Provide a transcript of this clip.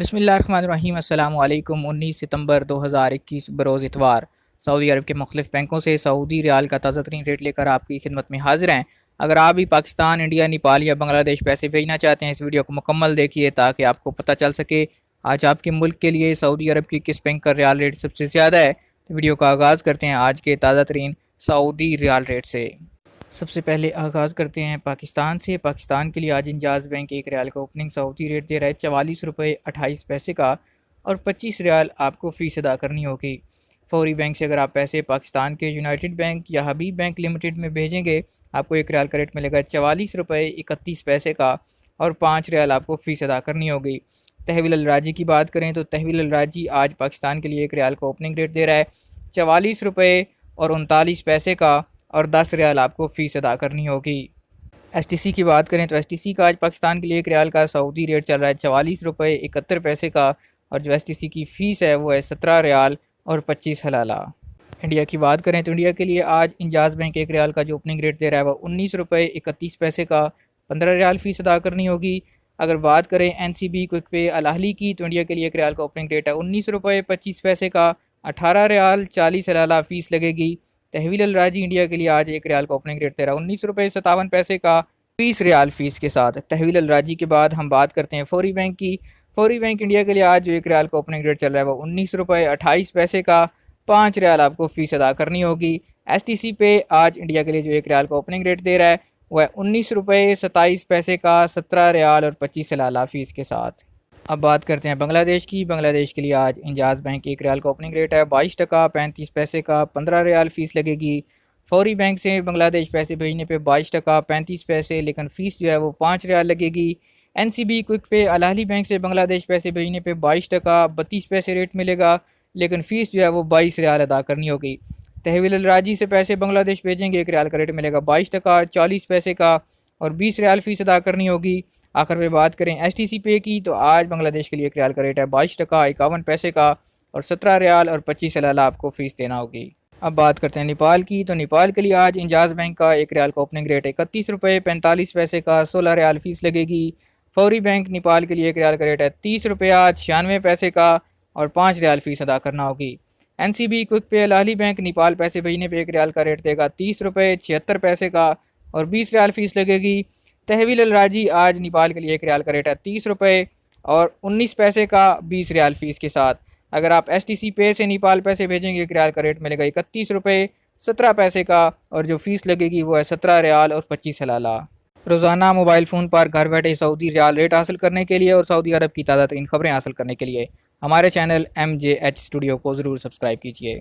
बिस्मिल्लाहिर्रहमानिर्रहीम। अस्सलाम वालेकुम। 19 सितंबर 2021 बरोज़ इतवार सऊदी अरब के मुख्तलिफ बैंकों से सऊदी रियाल का ताज़ा तरीन रेट लेकर आपकी खिदमत में हाजिर हैं। अगर आप भी पाकिस्तान, इंडिया, नेपाल या बांग्लादेश पैसे भेजना चाहते हैं, इस वीडियो को मुकम्मल देखिए ताकि आपको पता चल सके आज आपके मुल्क के लिए सऊदी अरब की किस बैंक का रियाल रेट सबसे ज़्यादा है। तो वीडियो का आगाज़ करते हैं आज के ताज़ा तरीन सऊदी रियाल रेट से। सबसे पहले आगाज़ करते हैं पाकिस्तान से। पाकिस्तान के लिए आज इंजाज़ बैंक एक रियाल का ओपनिंग सऊदी रेट दे रहा है 44 रुपये 28 पैसे का, और 25 रियाल आपको फ़ीस अदा करनी होगी। फौरी बैंक से अगर आप पैसे पाकिस्तान के यूनाइटेड बैंक या हबीब बैंक लिमिटेड में भेजेंगे, आपको एक रियाल का रेट मिलेगा 44 रुपये 31 पैसे का, और 5 रियाल आपको फ़ीस अदा करनी होगी। तहवील अल राजी की बात करें तो तहवील अल राजी आज पाकिस्तान के लिए एक रियाल का ओपनिंग रेट दे रहा है 44 रुपये और 39 पैसे का, और 10 रियाल आपको फ़ीस अदा करनी होगी। एसटीसी की बात करें तो एसटीसी का आज पाकिस्तान के लिए एक रियाल का सऊदी रेट चल रहा है 44 रुपये 71 पैसे का, और जो एसटीसी की फ़ीस है वो है 17 रियाल और 25 हलाला। इंडिया की बात करें तो इंडिया के लिए आज इंजाज़ बैंक एक रियाल का जो ओपनिंग रेट दे रहा है वो 19 रुपये 31 पैसे का, 15 रियाल फ़ीस अदा करनी होगी। अगर बात करें एनसीबी क्विक पे अल अहली की तो इंडिया के लिए एक रियाल का ओपनिंग रेट है 19 रुपये 25 पैसे का, 18 रियाल 40 हलाला फ़ीस लगेगी। तहवील अल राजी इंडिया के लिए आज एक रियाल का ओपनिंग रेट दे रहा है 19 रुपये 57 पैसे का, 20 रियाल फ़ीस के साथ। तहवील अल राजी के बाद हम बात करते हैं फौरी बैंक की। फौरी बैंक इंडिया के लिए आज जो एक रियाल का ओपनिंग रेट चल रहा है वो 19 रुपये 28 पैसे का, 5 रियाल आपको फ़ीस अदा करनी होगी। एसटीसी पे आज इंडिया के लिए जो एक रियाल का ओपनिंग रेट दे रहा है वह 19 रुपये 27 पैसे का, 17 रियाल और 25 हलाला फ़ीस के साथ। अब बात करते हैं बांग्लादेश की। बांग्लादेश के लिए आज इंजाज़ बैंक एक रियाल का ओपनिंग रेट है 22 टका 35 पैसे का, 15 रियाल फ़ीस लगेगी। फौरी बैंक से बांग्लादेश पैसे भेजने पे 22 टका 35 पैसे, लेकिन फ़ीस जो है वो 5 रियाल लगेगी। एनसीबी क्विक पे अल अहली बैंक से बांग्लादेश पैसे भेजने पे 22 टका 32 पैसे रेट मिलेगा, लेकिन फ़ीस जो है वो 22 रियाल अदा करनी होगी। तहवील अल राजी से पैसे बांग्लादेश भेजेंगे, एक रियाल का रेट मिलेगा 22 टका 40 पैसे का, और 20 रियाल फ़ीस अदा करनी होगी। आखिर में बात करें एसटीसी पे की तो आज बांग्लादेश के लिए एक रियाल का रेट है 22 टका 51 पैसे का, और 17 रियाल और 25 हलाला आपको फ़ीस देना होगी। अब बात करते हैं नेपाल की। तो नेपाल के लिए आज इंजाज़ बैंक का एक रियाल का ओपनिंग रेट है 31 रुपये 45 पैसे का, 16 रियाल फ़ीस लगेगी। फौरी बैंक नेपाल के लिए एक रियाल का रेट है 30 रुपया 96 पैसे का, और 5 रियाल फ़ीस अदा करना होगी। एनसीबी क्विक पे अल अहली बैंक नेपाल पैसे भेजने पे एक रियाल का रेट देगा 30 रुपये 76 पैसे का, और 20 रियाल फ़ीस लगेगी। तहवील अल राजी आज नेपाल के लिए एक रियाल का रेट है 30 रुपये और 19 पैसे का, 20 रियाल फ़ीस के साथ। अगर आप एसटीसी पे से नेपाल पैसे भेजेंगे, एक रियाल का रेट मिलेगा 31 रुपये 17 पैसे का, और जो फ़ीस लगेगी वो है 17 रियाल और 25 हलाला। रोज़ाना मोबाइल फ़ोन पर घर बैठे सऊदी रियाल रेट हासिल करने के लिए और सऊदी अरब की ताज़ा तरीन खबरें हासिल करने के लिए हमारे चैनल MJH स्टूडियो को ज़रूर सब्सक्राइब कीजिए।